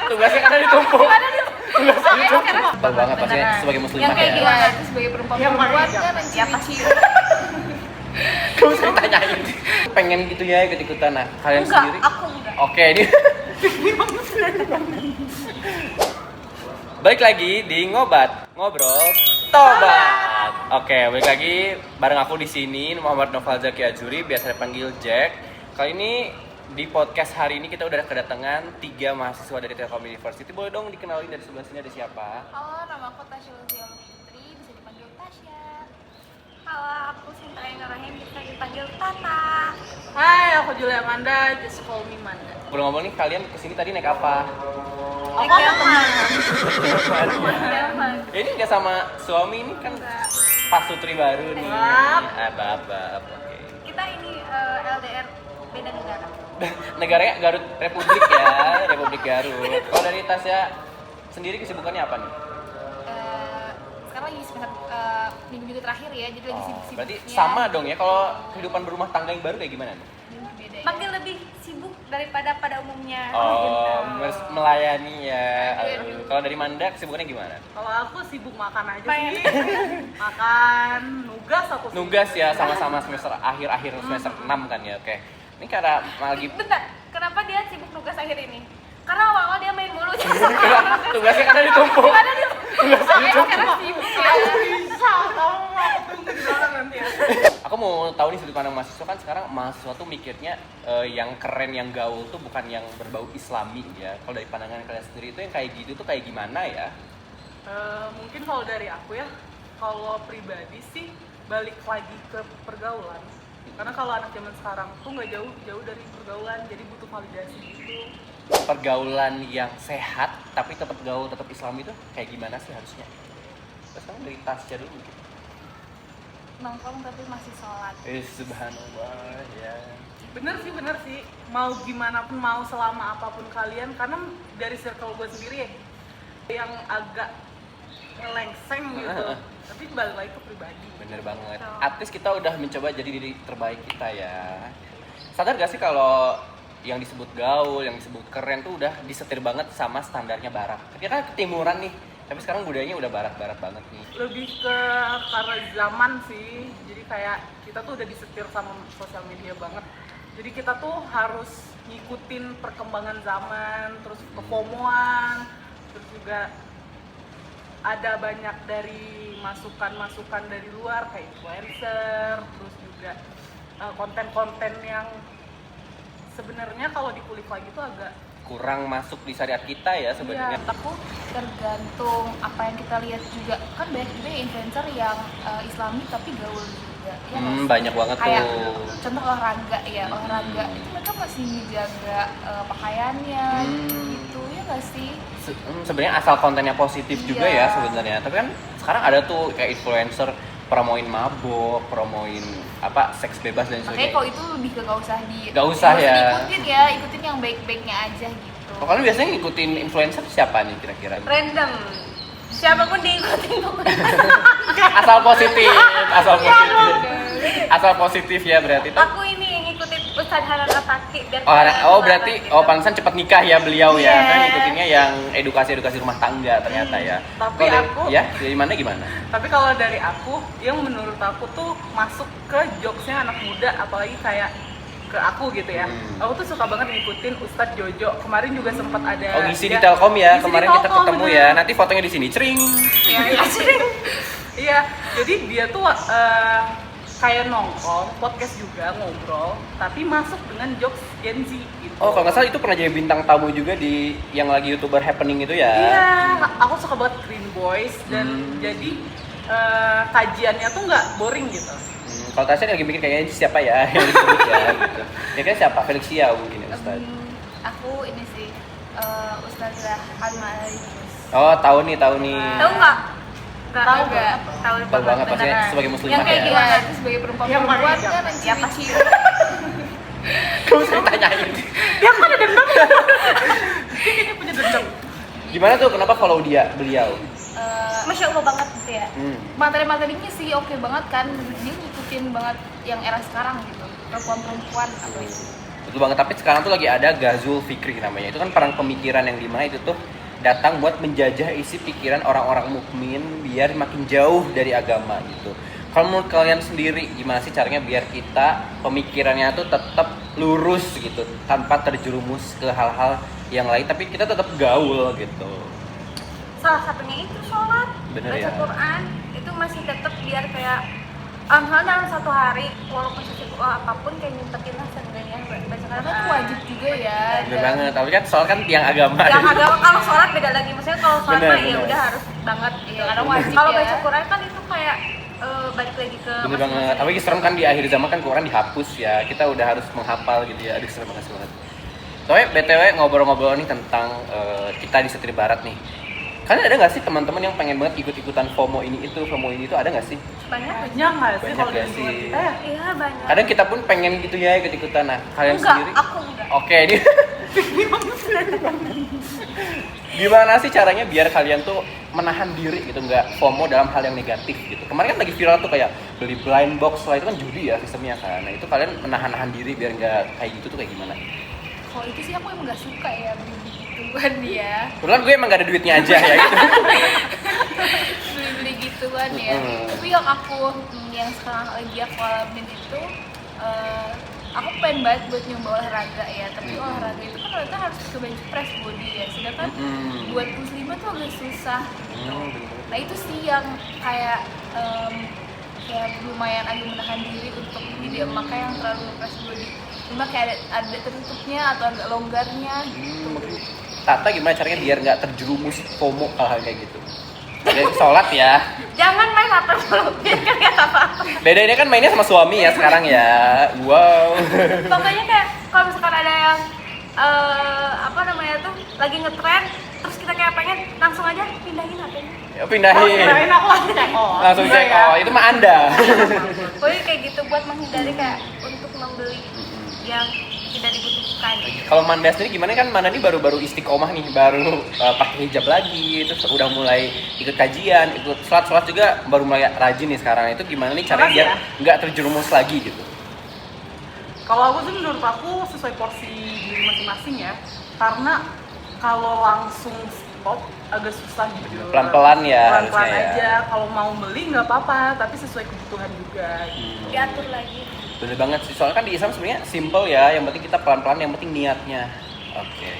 Tugasnya karena ditumpuk. Tugasnya ditumpuk. Betul banget pastinya sebagai muslimah yang kayak ya. gimana tuh sebagai perempuan kan mencicipi. Kamu bisa ditanyain. Pengen gitu ya ikut-ikutan. Nah, kalian Enggak, sendiri? aku enggak. Oke, ini. Balik lagi di ngobrol tobat. Oke, balik lagi bareng aku di sini Muhammad Noval Zaki Ajuri, biasa dipanggil Jack. Kali ini di podcast hari ini kita udah kedatangan 3 mahasiswa dari Telkom University. Boleh dong dikenalin dari sebelah sini ada siapa? Halo, nama aku Tasya Lucia Putri, bisa dipanggil Tasya. Halo, aku Sinta Ainur Rahim, bisa dipanggil Tata. Hai, aku Julia Amanda, just call me Manda. Ngomong-ngomong nih, kalian kesini tadi naik apa? Aku teman. Ini nggak sama suami, ini kan Pak Sutri baru nih. Abab. Oke. Kita ini LDR beda negara. Negaranya Garut Republik ya, Republik Garut. Kalau dari Tasya sendiri kesibukannya apa nih? Sekarang lagi semester minggu-minggu terakhir ya, jadi lagi sibuk-sibuknya. Berarti sama dong ya, kalau kehidupan berumah tangga yang baru kayak gimana nih? Beda ya. Makin lebih sibuk daripada pada umumnya. Oh, melayani ya. Aduh. Kalau dari Manda kesibukannya gimana? Kalau aku sibuk makan aja sih. Makan nugas aku sih. Nugas ya, sama-sama semester akhir semester 6 kan ya. Oke. Ini karena lagi Bentar, kenapa dia sibuk nugas akhir ini? Karena awal-awal dia main mulu. tugasnya karena ditumpuk. Tugasnya ditumpuk. Karena sibuk ya. Bisa, kamu mau tunggu di belakang nanti ya. Aku mau tahu nih sudut pandang mahasiswa, kan sekarang mahasiswa tuh mikirnya yang keren, yang gaul tuh bukan yang berbau islami ya. Kalau dari pandangan kalian sendiri itu yang kayak gitu tuh kayak gimana ya? Mungkin kalau dari aku ya, kalau pribadi sih balik lagi ke pergaulan. Karena kalau anak zaman sekarang tuh nggak jauh dari pergaulan, jadi butuh validasi gitu. Pergaulan yang sehat tapi tetap gaul, tetap islami itu kayak gimana sih harusnya? Terus kamu dari Tasya dulu gitu. Nongkrong tapi masih sholat. Subhanallah ya. Bener sih, mau gimana pun, mau selama apapun kalian, karena dari circle gue sendiri ya, yang agak ngelengseng gitu, tapi balik lagi ke pribadi. Bener banget. At least kita udah mencoba jadi diri terbaik kita ya. Sadar gak sih kalau yang disebut gaul, yang disebut keren tuh udah disetir banget sama standarnya barat. Kita kan ketimuran nih, tapi sekarang budayanya udah barat-barat banget nih. Lebih ke karena zaman sih, jadi kayak kita tuh udah disetir sama sosial media banget. Jadi kita tuh harus ngikutin perkembangan zaman, terus kepomoan, terus juga ada banyak dari masukan-masukan dari luar kayak influencer, terus juga konten-konten yang sebenarnya kalau dikulik lagi tuh agak Kurang masuk di syariat kita ya sebenarnya. Iya, aku tergantung apa yang kita lihat juga. Kan banyak juga influencer yang islami tapi gaul juga. Ya, Banyak banget kayak, tuh. contoh olahraga ya, olahraga itu mereka masih menjaga pakaiannya gitu ya nggak sih? Sebenarnya asal kontennya positif juga ya sebenarnya. Tapi kan sekarang ada tuh kayak influencer promoin mabok, promoin seks bebas dan Makanya sebagainya. kalau itu lebih ke nggak usah ya. diikutin ya, ikutin yang baik-baiknya aja gitu. Oh, kalian biasanya ngikutin influencer siapa nih kira-kira? Random, siapapun diikutin pokoknya. Asal positif, asal positif ya berarti tuh. Aku ini ngikutin Ustadz Hanan Ataki biar Berarti pantesan cepat nikah ya beliau ya. Kan ngikutinnya yang edukasi rumah tangga ternyata ya. Tapi aku ya dari mana gimana? Tapi kalau dari aku, yang menurut aku tuh masuk ke jokesnya anak muda, apalagi kayak ke aku gitu ya. Aku tuh suka banget ngikutin Ustadz Jojo. Kemarin juga sempat ada. Oh, ngisi di Telkom ya. Ngisi di Kemarin kita Telkom, ketemu bener. ya. Nanti fotonya di sini. Cering. Iya, sering. Iya, jadi dia tuh kayak nongkrong, podcast juga, ngobrol, tapi masuk dengan jokes Gen Z gitu. Oh, kalau nggak salah itu pernah jadi bintang tamu juga di yang lagi YouTuber happening itu ya. Iya, aku suka banget Green Boys dan jadi kajiannya tuh nggak boring gitu. Kalau Tasya lagi mikir kayaknya siapa ya yang disebut ya gitu. Kira-kira siapa? Felixia mungkin ya Ustaz. Aku ini sih Ustazah Almarhum. Oh, tahu nih. Tahu nggak? Tahu Tahu banget pastinya sebagai muslimah yang kayak ya. gimana tuh sebagai perempuan kan mencicipi. Kamu bisa ditanyain. Dia kan ada dendam. Dia kayaknya punya dendam. Gimana tuh kenapa follow beliau? Masya Allah banget gitu ya. Materi-materinya sih oke banget kan, dia ngikutin banget yang era sekarang gitu, perempuan apa itu. Betul banget, tapi sekarang tuh lagi ada Ghazul Fikri namanya. Itu kan perang pemikiran yang dimana itu tuh datang buat menjajah isi pikiran orang-orang mukmin biar makin jauh dari agama gitu. Kalau menurut kalian sendiri gimana sih caranya biar kita pemikirannya tuh tetap lurus gitu tanpa terjerumus ke hal-hal yang lain tapi kita tetap gaul gitu. Salah satunya itu sholat, Bener baca ya. Quran itu masih tetap biar kayak misalnya dalam satu hari walaupun sesibuk apapun kayak nyempetin lah sebenarnya baca Karena Quran. itu wajib juga ya. Bener banget, tapi kan soal kan tiang agama. Yang agama kalau sholat beda lagi, maksudnya kalau sholat Bener, mah ya bener. udah harus banget gitu. Iya, karena wajib Kalau ya. baca Quran kan itu kayak balik lagi ke Bener banget, apalagi serem kan di akhir zaman kan Quran dihapus ya. Kita udah harus menghafal gitu ya, aduh serem banget. Soalnya BTW ngobrol-ngobrol nih tentang kita di Setir Barat nih. Kalian ada nggak sih teman-teman yang pengen banget ikut-ikutan FOMO ini itu ada nggak sih? banyak aja. Banyak nggak sih Banyak kalau nggak di sih? lingkungan kita ya? Iya banyak. Kadang kita pun pengen gitu ya ikut-ikutan. Nah, kalian enggak, sendiri? aku enggak. Oke, ini gimana sih caranya biar kalian tuh menahan diri gitu, nggak FOMO dalam hal yang negatif gitu. Kemarin kan lagi viral tuh kayak beli blind box lah, itu kan judi ya sistemnya kan. Nah itu kalian menahan diri biar nggak kayak gitu tuh kayak gimana? Kalau itu sih aku emang gak suka ya beli gituan ya. Kebetulan gue emang gak ada duitnya aja ya gitu. Beli gituan ya. Mm-mm. Tapi yang aku yang sekarang lagi aku alamin itu aku pengen banget buat nyoba olahraga ya. Tapi olahraga itu kan ternyata harus ke bench press body ya. Sedangkan buat push 5 tuh agak susah gitu. Nah itu sih yang kayak kayak lumayan agak menahan diri untuk tidak memakai yang terlalu press body. Cuma kayak ada tertutupnya atau agak longgarnya gitu. Tata gimana caranya biar nggak terjerumus FOMO hal-hal kayak gitu? Ada sholat ya. Jangan main HP dulu, biar kalian apa-apa. Beda ini kan mainnya sama suami ya sekarang ya. Wow. Pokoknya kayak kalau misalkan ada yang apa namanya tuh lagi ngetrend, terus kita kayak pengen langsung aja pindahin HP-nya. Ya, pindahin. Kirain aku langsung check out. Langsung Enggak check ya? out. Itu mah Anda. Pokoknya kayak gitu buat menghindari kayak untuk membeli yang tidak dibutuhkan. Kalau Manda sendiri gimana kan Manda ini baru-baru istiqomah nih, baru pakai hijab lagi, terus udah mulai ikut kajian, ikut sholat juga baru mulai rajin nih sekarang. Itu gimana nih caranya Makasih biar ya. nggak terjerumus lagi gitu? Kalau aku sih menurut aku sesuai porsi diri masing-masing ya. Karena kalau langsung stop agak susah gitu. Pelan-pelan ya Pelan-pelan harusnya ya. aja. Kalau mau beli nggak apa-apa, tapi sesuai kebutuhan juga. Diatur lagi. Bener banget sih, soalnya kan di Islam sebenarnya simple ya, yang penting kita pelan-pelan, yang penting niatnya. Oke.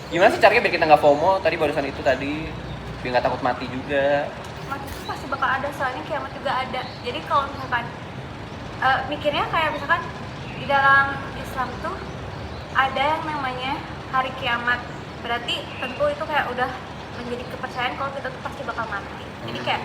Gimana sih caranya biar kita nggak FOMO? Tadi barusan itu tadi, biar nggak takut mati juga. Mati itu pasti bakal ada, soalnya kiamat juga ada. Jadi kalau misalkan mikirnya kayak misalkan di dalam Islam tuh ada yang namanya hari kiamat. Berarti tentu itu kayak udah menjadi kepercayaan kalau kita tuh pasti bakal mati. Jadi kayak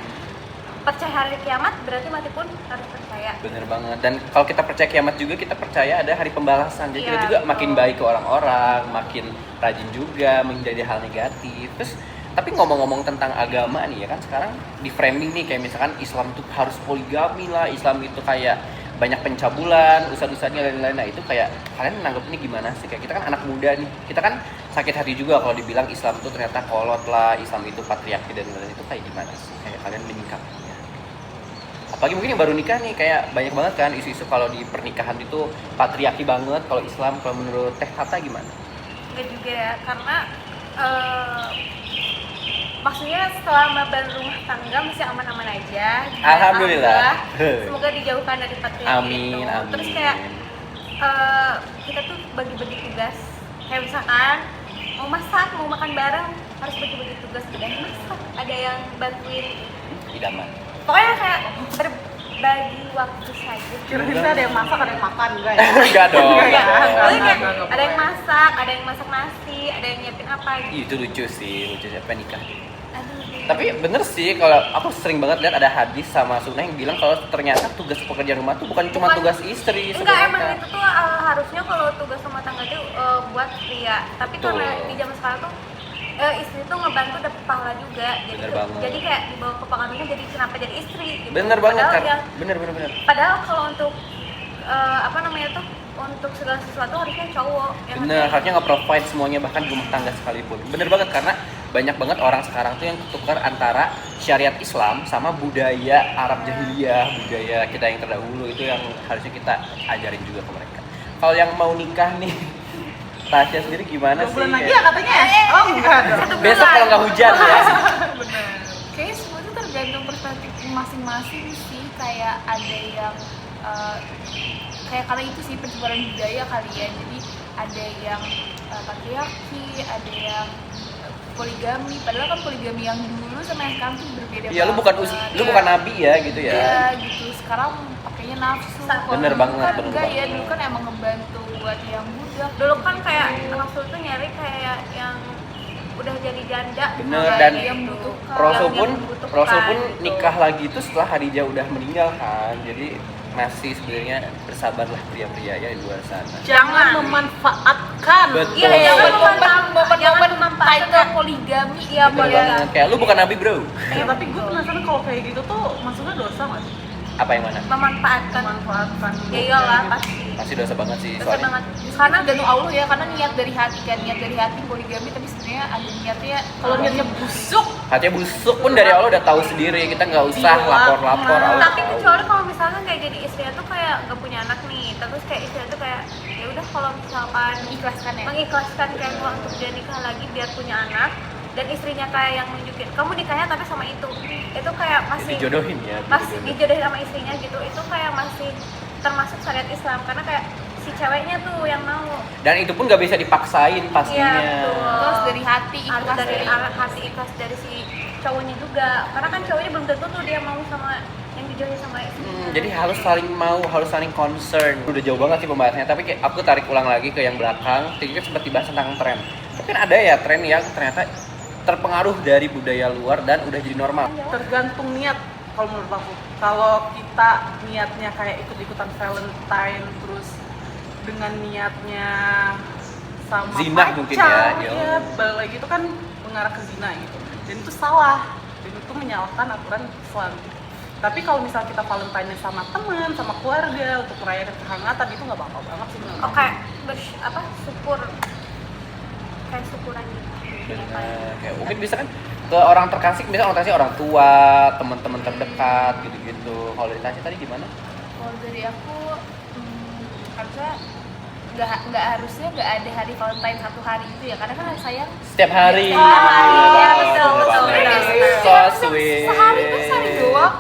percaya hari kiamat berarti mati pun harus percaya. Bener banget. Dan kalau kita percaya kiamat juga, kita percaya ada hari pembalasan. Jadi kita Iya, juga betul. makin baik ke orang-orang, makin rajin juga, menghindari hal negatif. Terus, tapi ngomong-ngomong tentang agama nih ya kan, sekarang di framing nih kayak misalkan Islam tuh harus poligami lah, Islam itu kayak banyak pencabulan, ustadz-ustadznya dan lain-lain. Nah itu kayak kalian nanggepnya gimana sih? Kayak kita kan anak muda nih, kita kan sakit hati juga kalau dibilang Islam tuh ternyata kolot lah, Islam itu patriarki dan lain-lain. Itu kayak gimana sih? Kayak kalian menyikapinya? Apalagi mungkin yang baru nikah nih, kayak banyak banget kan isu-isu kalau di pernikahan itu patriarki banget. Kalau Islam, kalau menurut Teh Tata gimana? Enggak juga ya, karena maksudnya selama berumah tangga masih aman-aman aja. Alhamdulillah. Semoga dijauhkan dari patriarki Amin, itu. amin. Terus kayak kita tuh bagi-bagi tugas. Kayak misalkan mau masak, mau makan bareng harus bagi-bagi tugas. Ada yang masak, ada yang bantuin. Idaman. Pokoknya kayak berbagi waktu saja. Kira-kira ada yang masak, ada yang makan enggak ya? Enggak dong. Enggak ya? enggak dong. Pokoknya kayak enggak, ada yang masak, ada yang masak nasi, ada yang nyiapin apa gitu. Ih, itu lucu sih siapa nikah. Aduh, Tapi bener sih, kalau aku sering banget lihat ada hadis sama sunnah yang bilang kalau ternyata tugas pekerjaan rumah tuh bukan cuma Bukan. tugas istri enggak, sebenarnya. emang itu tuh harusnya kalau tugas rumah tangga itu buat pria. Tapi Betul. karena di zaman sekarang tuh istri tuh ngebantu dapet pahala juga. Jadi Bener tuh, banget. jadi kayak dibawa ke pengaruhnya jadi kenapa jadi istri gitu. Bener banget Padahal kan? yang Bener. padahal kalau untuk apa namanya tuh untuk segala sesuatu harusnya cowok yang Bener, ngerjain. harusnya nge-provide semuanya bahkan di rumah tangga sekalipun. Bener banget, karena banyak banget orang sekarang tuh yang ketukar antara syariat Islam sama budaya Arab jahiliyah, budaya kita yang terdahulu itu yang harusnya kita ajarin juga ke mereka. Kalau yang mau nikah nih, Tasya sendiri gimana 2 sih? bulan lagi ya katanya? Oh enggak dong. Besok kalau nggak hujan ya. Bener. Kayaknya semua itu tergantung perspektif masing-masing sih. Kayak ada yang kayak karena itu sih penyebaran budaya kali ya. Jadi ada yang patriarki, ada yang poligami. Padahal kan poligami yang dulu sama yang sekarang tuh berbeda. Iya, lu bukan nabi ya gitu ya. Iya gitu. Sekarang pakainya nafsu. Bener Kalau banget, dulu kan bener enggak ya. banget. Dulu kan emang ngebantu buat yang budak. Dulu kan kayak Rasul tuh nyari kayak yang udah jadi janda. Bener, kayak dan gitu. yang membutuhkan. Rasul Yang pun membutuhkan, gitu. nikah lagi itu setelah Khadijah udah meninggal kan. Jadi masih sebenarnya bersabarlah pria-pria ya di luar sana. Jangan memanfaatkan. Betul. Iya, jangan Momen-momen memanfaatkan. title poligami. Iya, Bener banget. Kayak lu bukan nabi, Bro. Tapi gue penasaran kalau kayak gitu tuh maksudnya dosa nggak sih? Apa yang mana? Memanfaatkan. Memanfaatkan. Ya iyalah pasti. Pasti dosa banget sih Dosa soalnya. banget. Karena tergantung Allah ya, karena niat dari hati kan, niat dari hati poligami, tapi sebenarnya ada niatnya Kalau niatnya busuk, Hatinya busuk pun dari Allah udah tahu sendiri. Kita nggak usah Gila. lapor-lapor. Allah Tapi tahu. kecuali kalau misalkan kayak jadi istrinya tuh kayak gak punya anak nih, terus kayak istrinya tuh kayak ya udah kalau misalkan mengikhlaskan ya. mengikhlaskan kayak gua untuk dia nikah lagi biar punya anak, dan istrinya kayak yang nunjukin kamu nikahnya tapi sama itu kayak masih Dijodohin ya. masih dijodohin sama istrinya gitu, itu kayak masih termasuk syariat Islam karena kayak si ceweknya tuh yang mau. Dan itu pun nggak bisa dipaksain pastinya. Iya, betul. Terus dari hati, Harus ikhlas dari dari hati ikhlas dari si cowoknya juga, karena kan cowoknya belum tentu tuh dia mau sama yang dijodohin sama istrinya. Jadi harus saling mau, harus saling concern. Udah jauh banget sih pembahasannya, tapi kayak aku tarik ulang lagi ke yang belakang. Tadi kan sempat dibahas tentang tren. Tapi kan ada ya tren yang ternyata terpengaruh dari budaya luar dan udah jadi normal. tergantung niat kalau menurut aku. Kalau kita niatnya kayak ikut-ikutan Valentine terus dengan niatnya sama Zina pacar, mungkin ya, ya balik lagi itu kan mengarah ke zina gitu. Dan itu salah. Dan itu menyalahkan aturan Islam. Tapi kalau misalnya kita Valentine sama teman, sama keluarga untuk merayakan kehangatan itu nggak bakal banget sih menurut aku. Oke, syukur kayak syukuran gitu. Kayak mungkin bisa kan ke orang terkasih, misalnya orang terkasih orang tua, teman-teman terdekat gitu-gitu. Kalau dari Tasya tadi gimana? Kalau dari aku harusnya harusnya nggak ada hari Valentine satu hari itu ya, karena kan hari sayang Setiap hari. Setiap hari, ya, betul, Betul betul, banget. betul. So sweet. sehari itu sehari doang.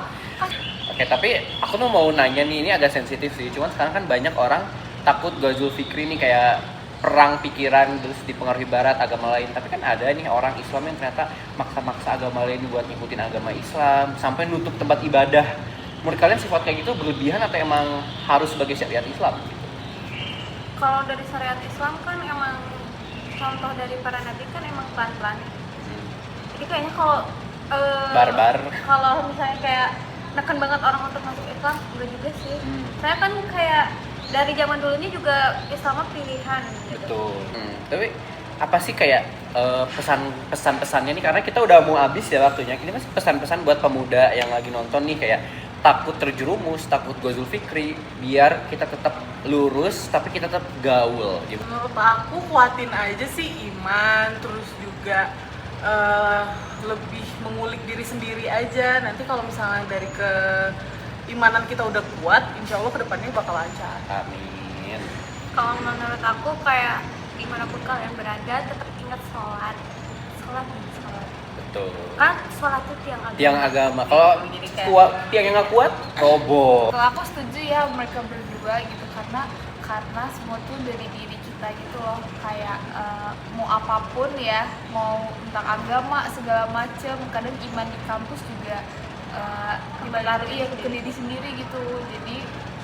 Oke, tapi aku tuh mau nanya nih, ini agak sensitif sih. Cuman sekarang kan banyak orang takut Ghazul Fikri nih kayak perang pikiran terus dipengaruhi barat agama lain. Tapi kan ada nih orang Islam yang ternyata maksa-maksa agama lain buat ngikutin agama Islam sampai nutup tempat ibadah. Menurut kalian sifat kayak gitu berlebihan atau emang harus sebagai syariat Islam? Kalau dari syariat Islam kan emang contoh dari para nabi kan emang pelan-pelan. Jadi kayaknya kalau Barbar. kalau misalnya kayak neken banget orang untuk masuk Islam, enggak juga sih. Saya kan kayak dari zaman dulunya juga Islam pilihan gitu. Betul. Tapi apa sih kayak pesan-pesannya nih, karena kita udah mau habis ya waktunya. Ini masih pesan-pesan buat pemuda yang lagi nonton nih, kayak takut terjerumus, takut Ghazul Fikri, biar kita tetap lurus tapi kita tetap gaul gitu. Menurut aku kuatin aja sih iman, terus juga lebih mengulik diri sendiri aja. Nanti kalau misalnya dari keimanan kita udah kuat, insya Allah kedepannya bakal lancar. Amin. Kalau menurut aku kayak dimanapun kalian berada tetap ingat sholat. Sholat. Betul. Kan sholat itu tiang Agama. Kalau Jadi kayak- kuat, tiang yang nggak kuat, roboh. Kalau aku setuju ya mereka berdua gitu, karena semua tuh dari diri kita gitu loh, kayak mau apapun ya, mau tentang agama segala macem, kadang iman di kampus juga dipengaruhi ya ke diri sendiri gitu, jadi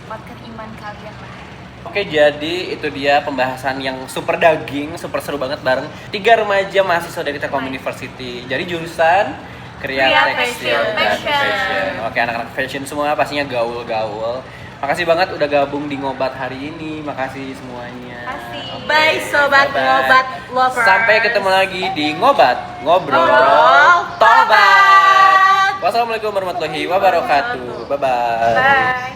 kuatkan iman kalian lah. Oke, jadi itu dia pembahasan yang super daging, super seru banget bareng 3 remaja mahasiswa dari Telkom University. Jadi jurusan Creative Fashion. dan Fashion. Oke, anak-anak fashion semua pastinya gaul-gaul. Makasih banget udah gabung di Ngobat hari ini. Makasih semuanya. Makasih. Oke, Bye sobat bye-bye. ngobat lovers. Sampai ketemu lagi di Ngobat, ngobrol Ngobrol tobat. Wassalamualaikum warahmatullahi wabarakatuh. Bye-bye. Bye.